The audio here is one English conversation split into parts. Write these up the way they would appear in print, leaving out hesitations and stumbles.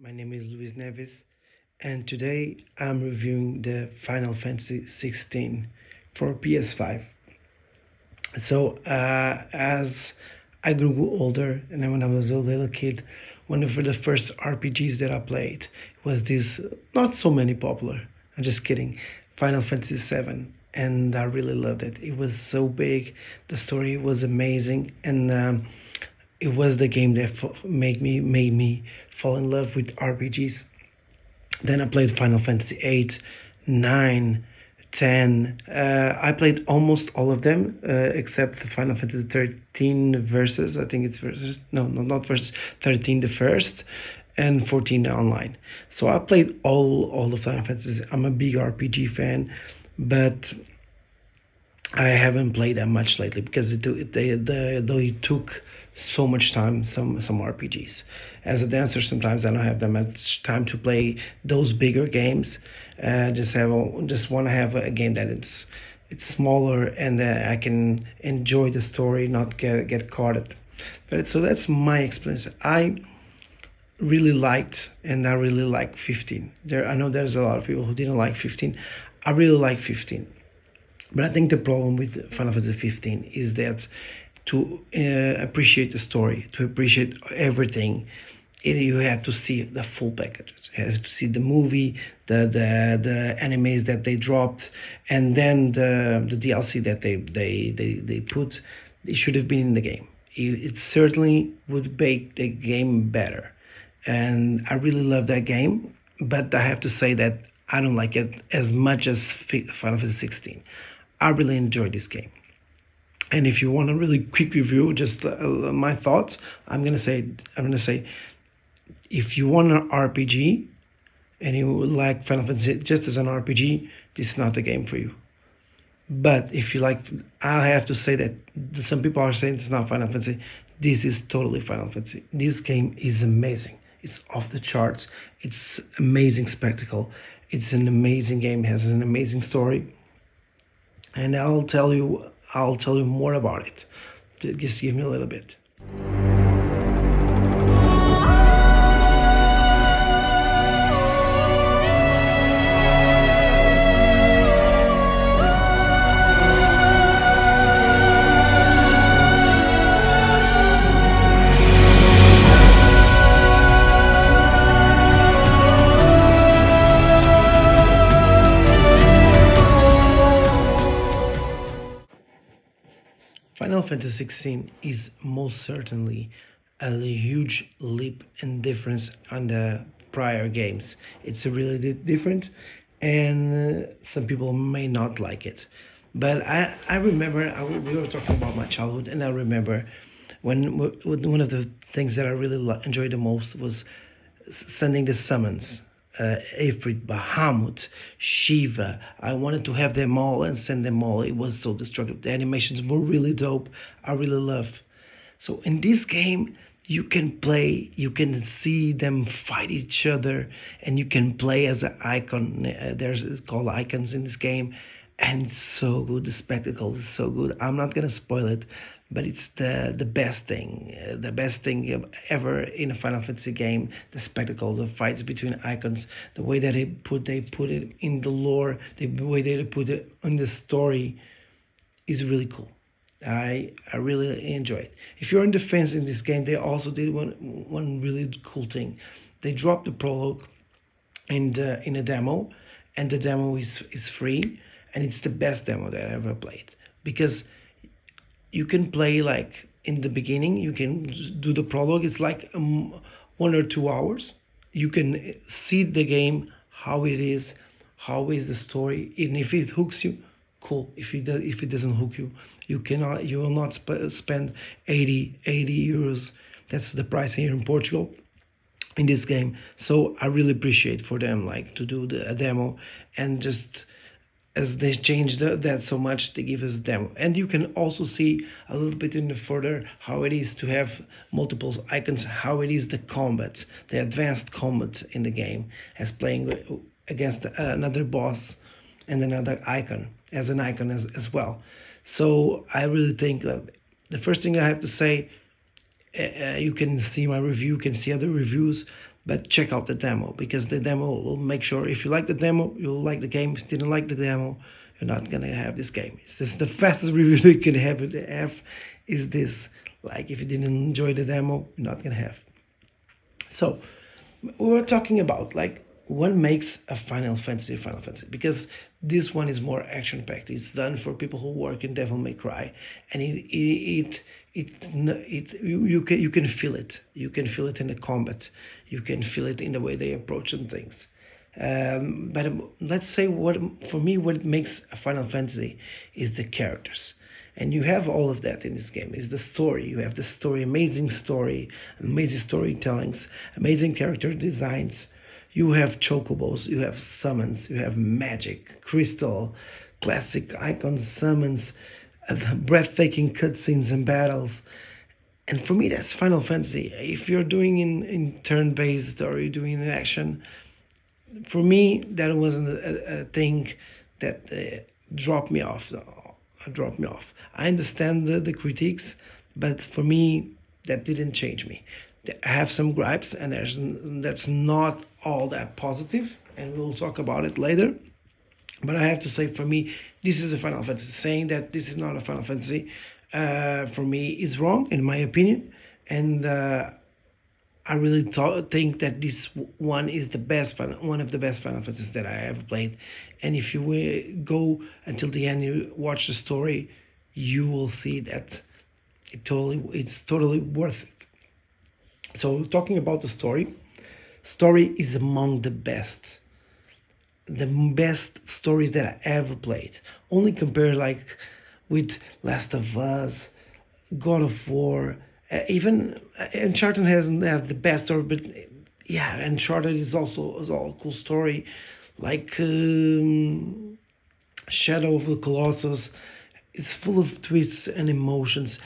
My name is Neves, and today I'm reviewing the Final Fantasy XVI for PS5. As I grew older, and then when I was a little kid, one of the first RPGs that I played was this not so many popular. I'm just kidding, Final Fantasy VII, and I really loved it. It was so big, the story was amazing, and it was the game that made me fall in love with RPGs. Then I played Final Fantasy 8, 9, 10. I played almost all of them except the Final Fantasy 13 verses. I think it's verses. No, no, not verses. 13 the first, and 14 online. So I played all the Final Fantasies. I'm a big RPG fan, but I haven't played that much lately because they took so much time. Some RPGs. As a dancer, sometimes I don't have that much time to play those bigger games. Just want to have a game that it's smaller and I can enjoy the story, not get caught up. But so that's my experience. I really liked and I really like 15. I know there's a lot of people who didn't like 15. I really like 15. But I think the problem with Final Fantasy 15 is that to appreciate the story, to appreciate everything, you have to see the full package. You have to see the movie, the animes that they dropped, and then the DLC that they put. It should have been in the game. It certainly would make the game better, and I really love that game. But I have to say that I don't like it as much as Final Fantasy 16. I really enjoyed this game. And if you want a really quick review, just my thoughts, I'm gonna say, if you want an RPG and you would like Final Fantasy just as an RPG, this is not the game for you. But if you like, I have to say that some people are saying it's not Final Fantasy. This is totally Final Fantasy. This game is amazing. It's off the charts. It's amazing spectacle. It's an amazing game. It has an amazing story, and I'll tell you more about it. Just give me a little bit. Final Fantasy 16 is most certainly a huge leap in difference on the prior games. It's really different, and some people may not like it. But I remember we were talking about my childhood, and I remember one of the things that I really enjoyed the most was sending the summons. Ifrit, Bahamut, Shiva. I wanted to have them all and send them all. It was so destructive. The animations were really dope. I really love. So in this game, you can play, you can see them fight each other, and you can play as an icon. There's it's called icons in this game, and it's so good. The spectacle is so good. I'm not gonna spoil it, but it's the best thing ever in a Final Fantasy game. The spectacle, the fights between icons, the way that they put it in the lore, the way they put it in the story is really cool. I really enjoy it. If you're on the fence in this game, they also did one really cool thing. They dropped the prologue in a demo, and the demo is free, and it's the best demo that I ever played because you can play like in the beginning. You can do the prologue. It's like 1 or 2 hours. You can see the game, how it is, how is the story, and if it hooks you, cool. If it doesn't hook you, you will not spend 80 euros. That's the price here in Portugal in this game. So I really appreciate for them like to do a demo, and just as they changed that so much, they give us a demo. And you can also see a little bit in the further how it is to have multiple icons, how it is the combat, the advanced combat in the game, as playing against another boss and another icon as an icon as well. So I really think the first thing I have to say, you can see my review, you can see other reviews, but check out the demo, because the demo will make sure if you like the demo, you'll like the game. If you didn't like the demo, you're not gonna have this game. It's just the fastest review you can have is this. Like if you didn't enjoy the demo, you're not gonna have. So we were talking about like what makes a Final Fantasy, because this one is more action packed. It's done for people who work in Devil May Cry, and you can feel it. You can feel it in the combat. You can feel it in the way they approach and things. But let's say what for me what makes a Final Fantasy is the characters, and you have all of that in this game. Is the story. You have the story, amazing storytellings, amazing character designs. You have chocobos, you have summons, you have magic, crystal, classic icon summons, breathtaking cutscenes and battles. And for me, that's Final Fantasy. If you're doing in turn-based or you're doing in action, for me, that wasn't a thing that dropped me off. Dropped me off. I understand the critiques, but for me, that didn't change me. I have some gripes, and that's not all that positive, and we'll talk about it later. But I have to say, for me, this is a Final Fantasy. Saying that this is not a Final Fantasy, for me, is wrong, in my opinion. And I really think that this one is one of the best Final Fantasies that I ever played. And if you go until the end, you watch the story, you will see that it's totally worth it. So talking about the story is among the best stories that I ever played. Only compare like with Last of Us, God of War, even Uncharted hasn't have the best story, but yeah, Uncharted is also a cool story, like Shadow of the Colossus. It's full of twists and emotions.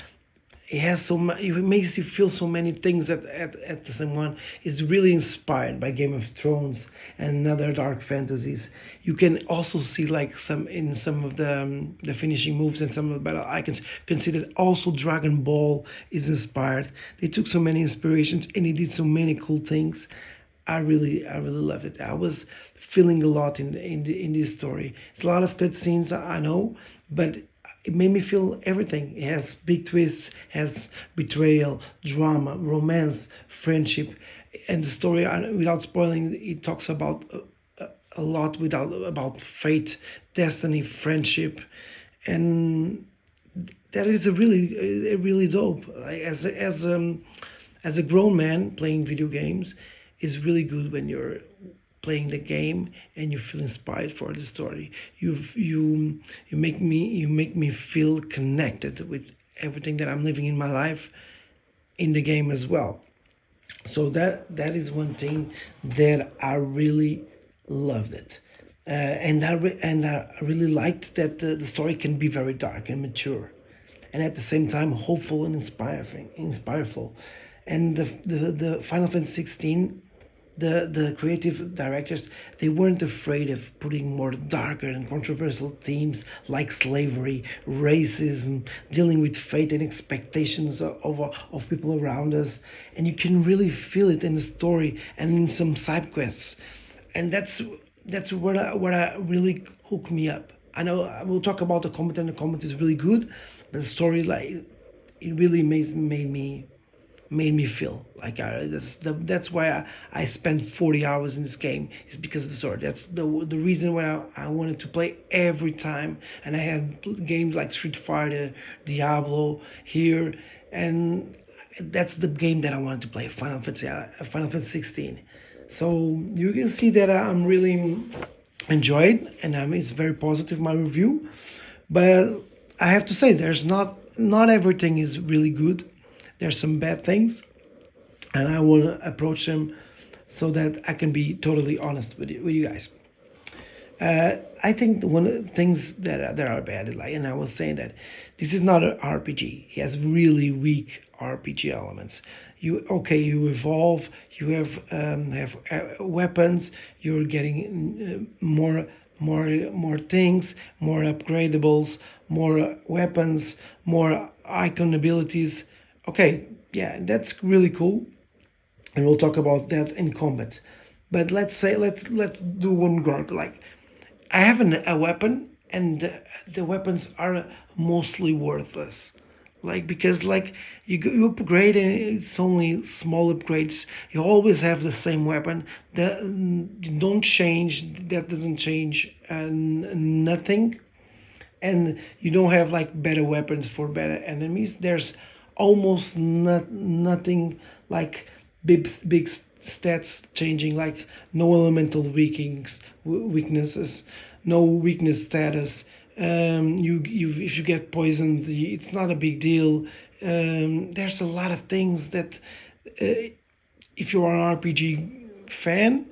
It has so much. It makes you feel so many things at the same one. It's really inspired by Game of Thrones and other dark fantasies. You can also see like some of the finishing moves and some of the battle icons. You can see that also Dragon Ball is inspired. They took so many inspirations and they did so many cool things. I really love it. I was feeling a lot in this story. It's a lot of cutscenes, I know, but it made me feel everything. It has big twists, has betrayal, drama, romance, friendship, and the story. Without spoiling, it talks about a lot about fate, destiny, friendship, and that is a really dope. Like, as a grown man playing video games, is really good when you're playing the game and you feel inspired for the story. You make me feel connected with everything that I'm living in my life in the game as well. So that is one thing that I really loved it. And I really liked that the story can be very dark and mature, and at the same time hopeful and inspireful. And the Final Fantasy 16, the creative directors, they weren't afraid of putting more darker and controversial themes like slavery, racism, dealing with fate and expectations of people around us, and you can really feel it in the story and in some side quests. And that's what I really hooked me up. I know I will talk about the combat, and the combat is really good, but the story, like, it really made me feel like that's why I spent 40 hours in this game, is because of the story. That's the reason why I wanted to play every time. And I had games like Street Fighter, Diablo here, and that's the game that I wanted to play, Final Fantasy 16. So you can see that I'm really enjoyed, and it's very positive, my review. But I have to say, there's not everything is really good. There's some bad things, and I want to approach them so that I can be totally honest with you guys. I think one of the things that are bad, like, and I was saying that this is not an RPG. It has really weak RPG elements. You evolve. You have weapons. You're getting more things, more upgradables, more weapons, more icon abilities. Okay, yeah, that's really cool. and we'll talk about that in combat. But let's do one gripe. Like I have a weapon, and the weapons are mostly worthless. Like because like you upgrade and it's only small upgrades. You always have the same weapon. You don't change. That doesn't change nothing, and you don't have like better weapons for better enemies. There's almost nothing like big stats changing, like no elemental weaknesses, no weakness status. You if you get poisoned, it's not a big deal. There's a lot of things that if you're an RPG fan,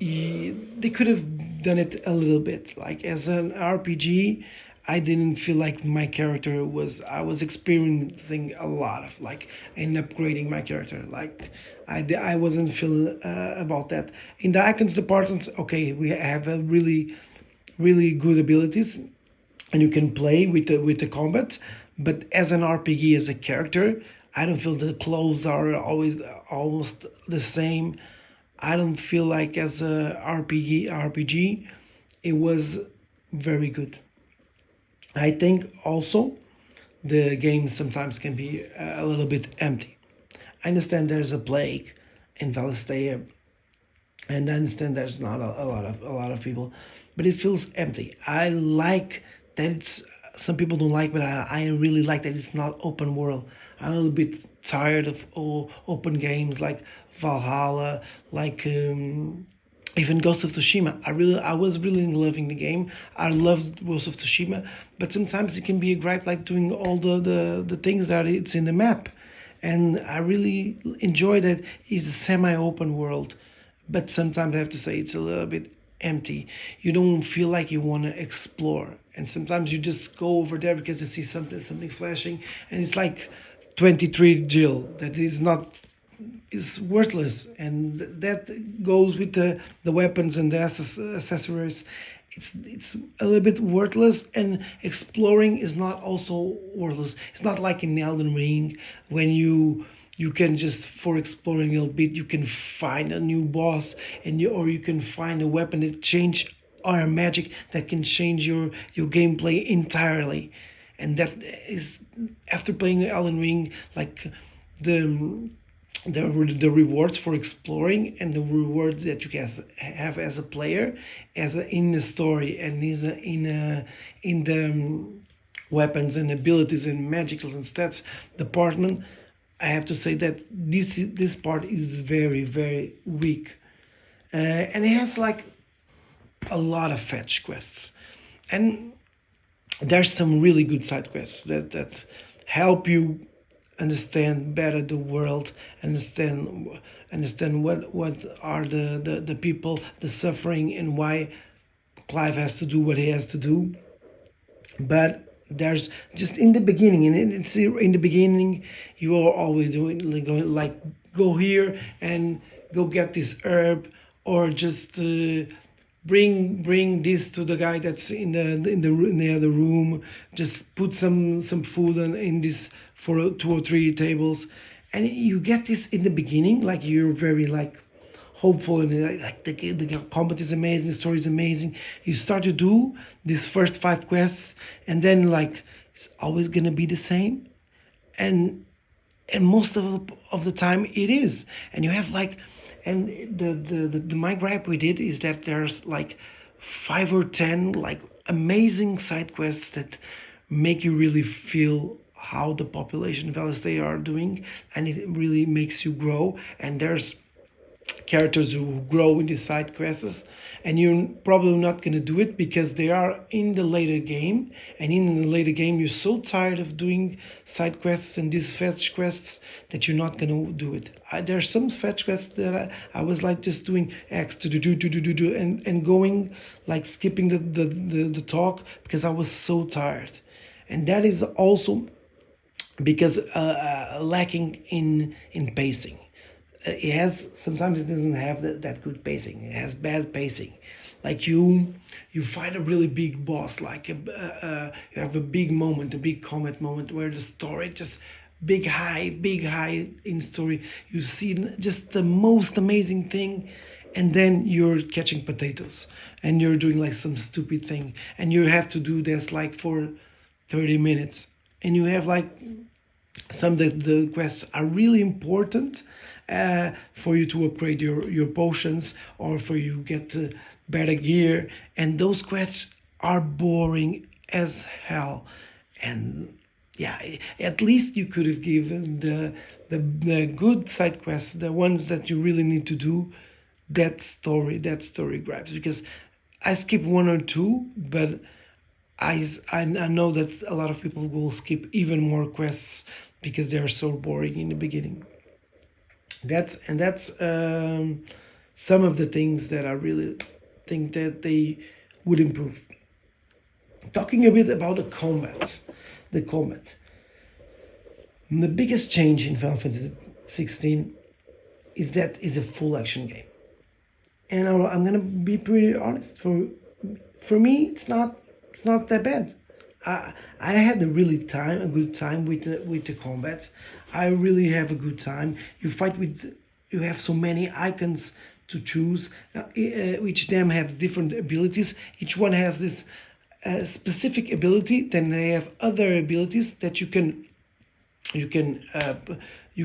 they could have done it a little bit. Like as an RPG, I didn't feel like my character was. I was experiencing a lot of like and upgrading my character. Like I wasn't feeling about that. In the icons department, okay, we have a really good abilities, and you can play with the combat. But as an RPG, as a character, I don't feel the clothes are always almost the same. I don't feel like as a RPG, it was very good. I think also the game sometimes can be a little bit empty. I understand there's a plague in Valistea, and I understand there's not a lot of people, but it feels empty. I like that it's some people don't like, but I really like that it's not open world. I'm a little bit tired of open games like Valhalla, like even Ghost of Tsushima. I was really loving the game. I loved Ghost of Tsushima, but sometimes it can be a gripe like doing all the things that it's in the map, and I really enjoy that it's a semi-open world, but sometimes I have to say it's a little bit empty. You don't feel like you want to explore, and sometimes you just go over there because you see something flashing, and it's like 23 Jill that is not is worthless, and that goes with the weapons and the accessories. It's a little bit worthless, and exploring is not also worthless. It's not like in Elden Ring when you can just for exploring a little bit you can find a new boss, and you can find a weapon that change or a magic that can change your gameplay entirely. And that is after playing Elden Ring, like the the rewards for exploring and the rewards that you can have as a player, in the story and in the weapons and abilities and magicals and stats department. I have to say that this part is very weak, and it has like a lot of fetch quests, and there's some really good side quests that help you understand better the world, understand what are the people, the suffering, and why Clive has to do what he has to do. But there's just in the beginning, and it's in the beginning, you are always doing like going like go here and go get this herb, or just bring this to the guy that's in the other room. Just put some food in this for 2 or 3 tables, and you get this in the beginning. Like you're very like hopeful, and like the combat is amazing, the story is amazing. You start to do these first 5 quests, and then like it's always gonna be the same, and most of the time it is. And you have like, and the my gripe with it is that there's like 5 or 10 like amazing side quests that make you really feel how the population values they are doing, and it really makes you grow. And there's characters who grow in these side quests, and you're probably not going to do it because they are in the later game, and in the later game you're so tired of doing side quests and these fetch quests that you're not going to do it. There are some fetch quests that I was like just doing X to do and going like skipping the talk because I was so tired. And that is also because lacking in pacing. It has sometimes it doesn't have that good pacing. It has bad pacing. Like you find a really big boss, like you have a big moment, a big combat moment where the story just big high in story. You see just the most amazing thing, and then you're catching potatoes, and you're doing like some stupid thing, and you have to do this like for 30 minutes, and you have like some of the quests are really important for you to upgrade your potions or for you get better gear, and those quests are boring as hell. And yeah, at least you could have given the good side quests, the ones that you really need to do, that story grabs, because I skip one or two, but I know that a lot of people will skip even more quests because they are so boring in the beginning. That's some of the things that I really think that they would improve. Talking a bit about the combat. The biggest change in Final Fantasy 16 is that is a full action game, and I'm gonna be pretty honest. For me, it's not that bad. I had a good time with the combat. I really have a good time. You have so many icons to choose. Each of them have different abilities. Each one has this specific ability. Then they have other abilities that you can you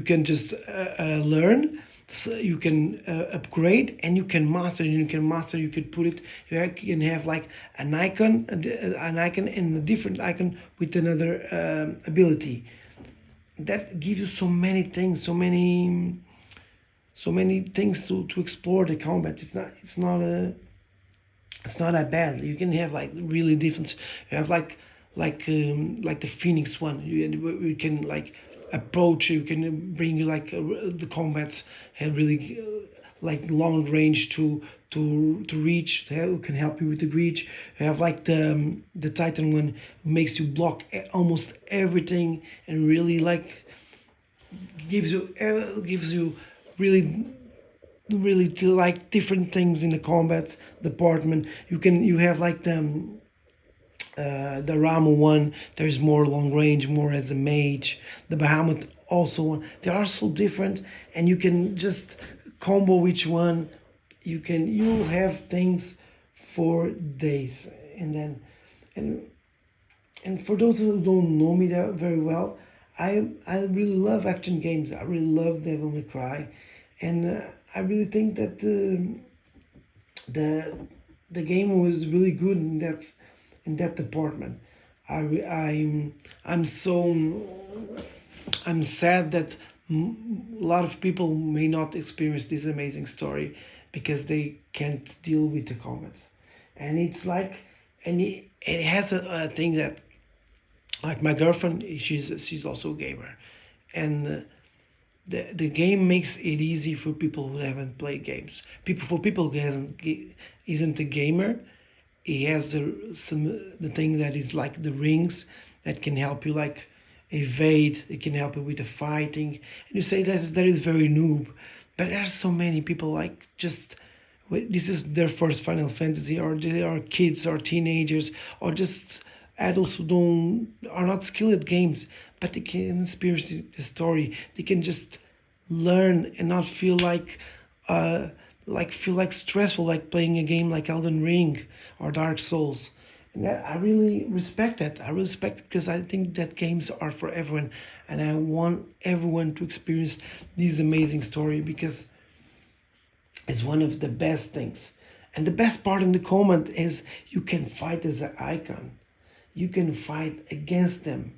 can just learn, so you can upgrade, and you can master. You can put it, can have like an icon and a different icon with another ability. That gives you so many things to explore the combat. It's not that bad. You can have like really different. You have like the Phoenix one. You can like approach. You can bring you like the combats have really like long range to reach. Who can help you with the reach. You have like the Titan one who makes you block almost everything, and really like gives you really like different things in the combat department. You have like the Rama one. There's more long range, more as a mage. The Bahamut also one. They are so different, and you can just combo each one. You have things for days, and and for those who don't know me that very well, I really love action games. I really love Devil May Cry, and I really think that the the game was really good in that department. I re- I'm sad that a lot of people may not experience this amazing story because they can't deal with the combat, and it's like, and it has a thing that, like my girlfriend, she's also a gamer, and the game makes it easy for people who haven't played games. For people who isn't a gamer, he has the thing that is like the rings that can help you like evade. It can help you with the fighting. And you say that is very noob, but there are so many people like just this is their first Final Fantasy, or they are kids or teenagers or just adults who don't are not skilled at games, but they can experience the story. They can just learn and not feel uh feel like stressful, like playing a game like Elden Ring or Dark Souls. And I really respect that. I really respect it because I think that games are for everyone, and I want everyone to experience this amazing story because it's one of the best things. And the best part in the comment is you can fight as an icon. You can fight against them,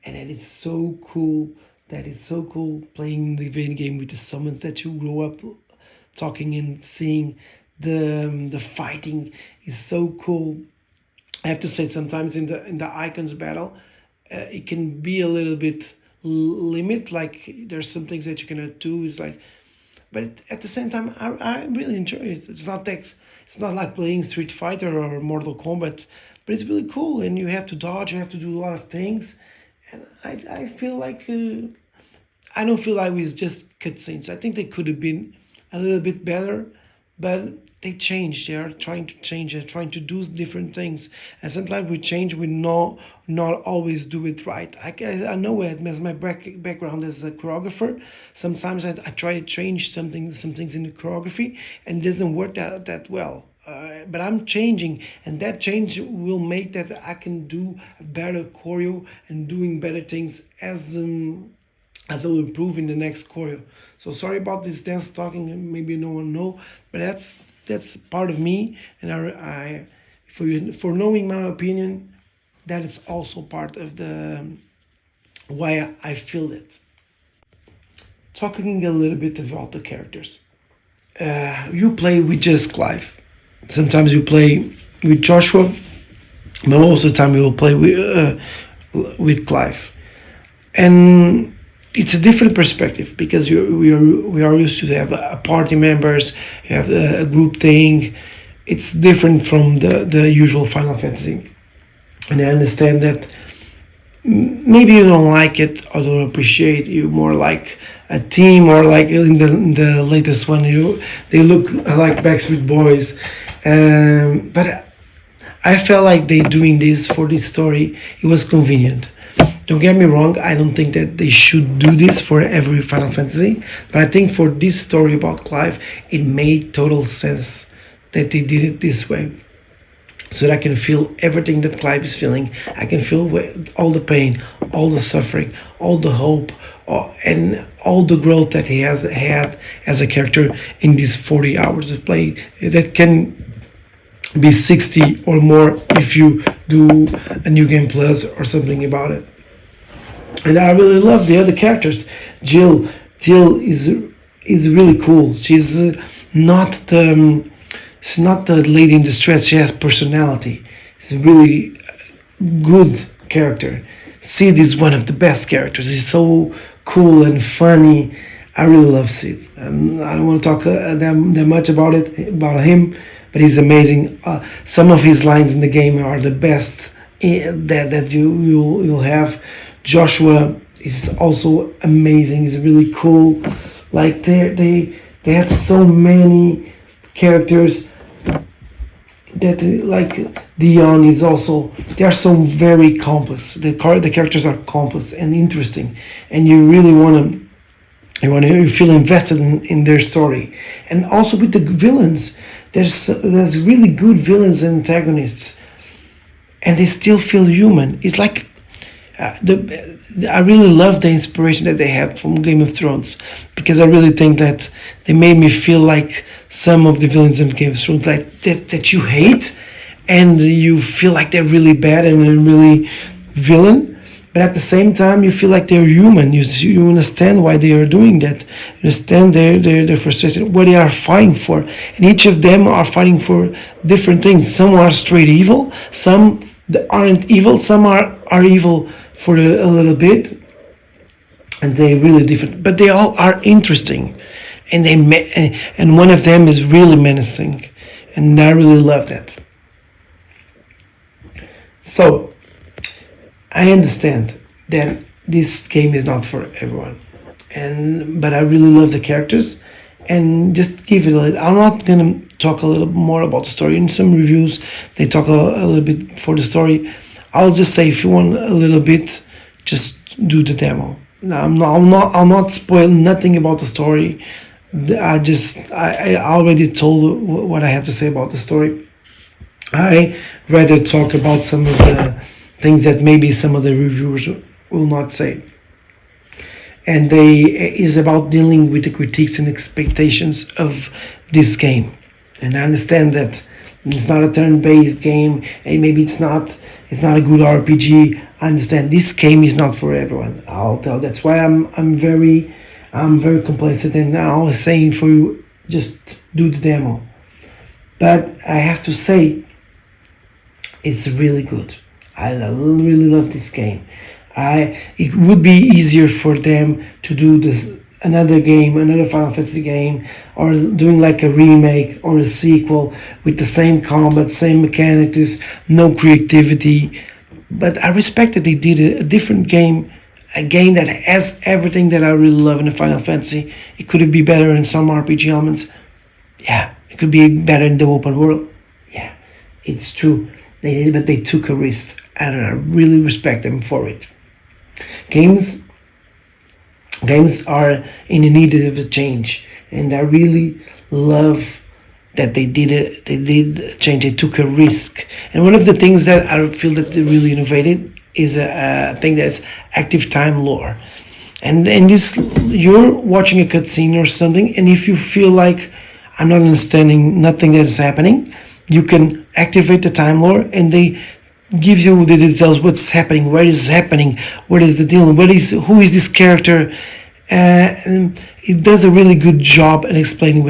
and it is so cool. That is so cool playing the video game with the summons that you grow up talking and seeing. The fighting is so cool. I have to say, sometimes in the icons battle, it can be a little bit limit. Like there's some things that you cannot do. Is like, but at the same time, I really enjoy it. It's not like playing Street Fighter or Mortal Kombat, but it's really cool. And you have to dodge. You have to do a lot of things, and I feel like I don't feel like it's just cutscenes. I think they could have been a little bit better, but they change. They are trying to change. They're trying to do different things, and sometimes we change. We know not always do it right. I know it as my background as a choreographer. Sometimes I try to change some things in the choreography, and it doesn't work that well. But I'm changing, and that change will make that I can do a better choreo and doing better things as I will improve in the next choreo. So sorry about this dance talking. Maybe no one know, but that's part of me, and I for knowing my opinion, that is also part of the why I feel it. Talking a little bit about the characters. You play with just Clive. Sometimes you play with Joshua, but most of the time you will play with Clive, and it's a different perspective because we are used to have a party members, you have a group thing. It's different from the usual Final Fantasy, and I understand that maybe you don't like it or don't appreciate. You more like a team, or like in the latest one, they look like Backstreet Boys, but I felt like they doing this for this story. It was convenient. Don't get me wrong, I don't think that they should do this for every Final Fantasy, but I think for this story about Clive, it made total sense that they did it this way. So that I can feel everything that Clive is feeling. I can feel all the pain, all the suffering, all the hope, and all the growth that he has had as a character in these 40 hours of play. That can be 60 or more if you do a new game plus or something about it. And I really love the other characters. Jill is really cool. Not the she's not the lady in distress. She has personality. She's a really good character. Sid is one of the best characters. He's so cool and funny. I really love Sid. I don't want to talk that much about him, but he's amazing. Some of his lines in the game are the best that you'll have. Joshua is also amazing. He's really cool. Like they have so many characters that like Dion is also. They are so very complex. The characters are complex and interesting, and you really you feel invested in their story. And also with the villains, there's really good villains and antagonists, and they still feel human. It's like I really love the inspiration that they had from Game of Thrones, because I really think that they made me feel like some of the villains in Game of Thrones, like that you hate, and you feel like they're really bad and they're really villain, but at the same time you feel like they're human. You understand why they are doing that. You understand their frustration, what they are fighting for, and each of them are fighting for different things. Some are straight evil, some that aren't evil, some are evil for a little bit, and they're really different, but they all are interesting, and and one of them is really menacing, and I really love that. So I understand that this game is not for everyone, and but I really love the characters, and just give it a little. I'm not gonna talk a little more about the story. In some reviews, they talk a little bit for the story. I'll just say, if you want a little bit, just do the demo. Now, I'll not spoil nothing about the story. I already told what I have to say about the story. I rather talk about some of the things that maybe some of the reviewers will not say. And they is about dealing with the critiques and expectations of this game. And I understand that it's not a turn-based game, and maybe it's not a good RPG. I understand this game is not for everyone. I'll tell. That's why I'm very complacent, and I was saying for you, just do the demo. But I have to say, it's really good. I really love this game. It would be easier for them to do this another game, another Final Fantasy game, or doing like a remake or a sequel with the same combat, same mechanics, no creativity. But I respect that they did a different game, a game that has everything that I really love in a Final Fantasy. It could be better in some RPG elements. Yeah, it could be better in the open world. Yeah, it's true. They did, but they took a risk, and I really respect them for it. Games games are in need of a change, and I really love that they did it. They did change. They took a risk, and one of the things that I feel that they really innovated is a thing that's active time lore. And this, you're watching a cutscene or something, and if you feel like I'm not understanding nothing that is happening, you can activate the time lore, and they gives you the details, what's happening, where is happening, what is the deal, who is this character. And it does a really good job at explaining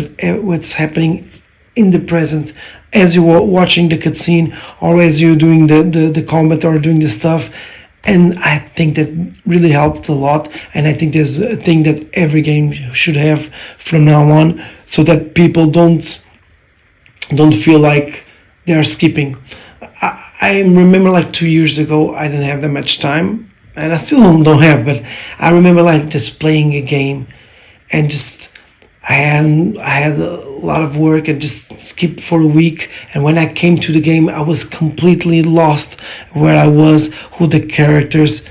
what's happening in the present as you are watching the cutscene, or as you're doing the combat or doing the stuff. And I think that really helped a lot, and I think there's a thing that every game should have from now on, so that people don't feel like they are skipping. I remember like 2 years ago, I didn't have that much time, and I still don't have, but I remember like just playing a game, and just I had a lot of work and just skipped for a week. And when I came to the game, I was completely lost where I was, who the characters.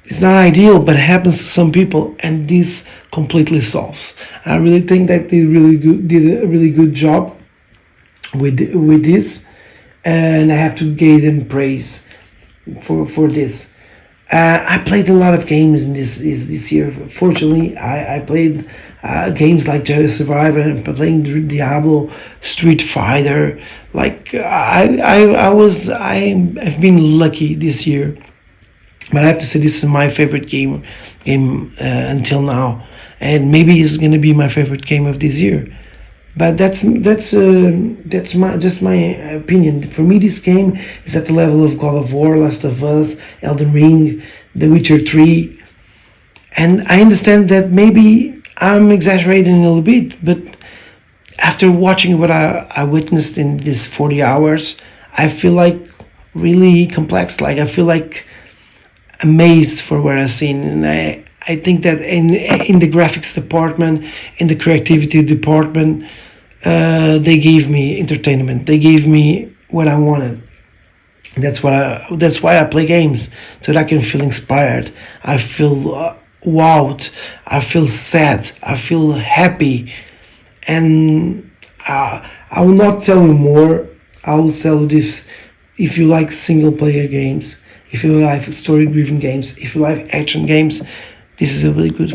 It's not ideal, but it happens to some people, and this completely solves. I really think that they did a really good job with this, and I have to give them praise for this. I played a lot of games in this year. Fortunately, I played games like Jedi Survivor and playing Diablo, Street Fighter. Like I've been lucky this year, but I have to say this is my favorite game until now, and maybe it's gonna be my favorite game of this year. But that's my opinion. For me, this game is at the level of God of War, Last of Us, Elden Ring, The Witcher 3, and I understand that maybe I'm exaggerating a little bit, but after watching what I witnessed in these 40 hours, I feel like really complex. Like I feel like amazed for what I've seen, and I think that in the graphics department, in the creativity department, they gave me entertainment. They gave me what I wanted. That's why I play games, so that I can feel inspired. I feel wowed. I feel sad. I feel happy, and I will not tell you more. I will tell you this: if you like single player games, if you like story driven games, if you like action games, this is a really good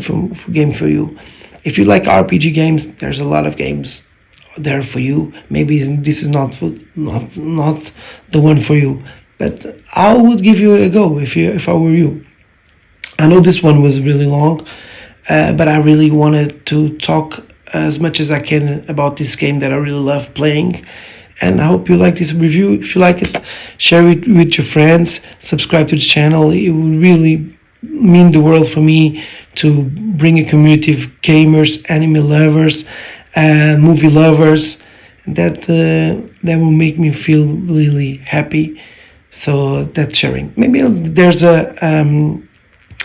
game for you. If you like RPG games, there's a lot of games there for you. Maybe this is not the one for you, but I would give you a go if I were you. I know this one was really long, but I really wanted to talk as much as I can about this game that I really love playing. And I hope you like this review. If you like it, share it with your friends, subscribe to the channel. It would really mean the world for me to bring a community of gamers, anime lovers, movie lovers. That will make me feel really happy. So that's sharing. Maybe there's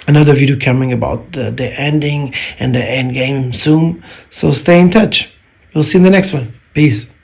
another video coming about the ending and the end game soon. So stay in touch. We'll see you in the next one. Peace.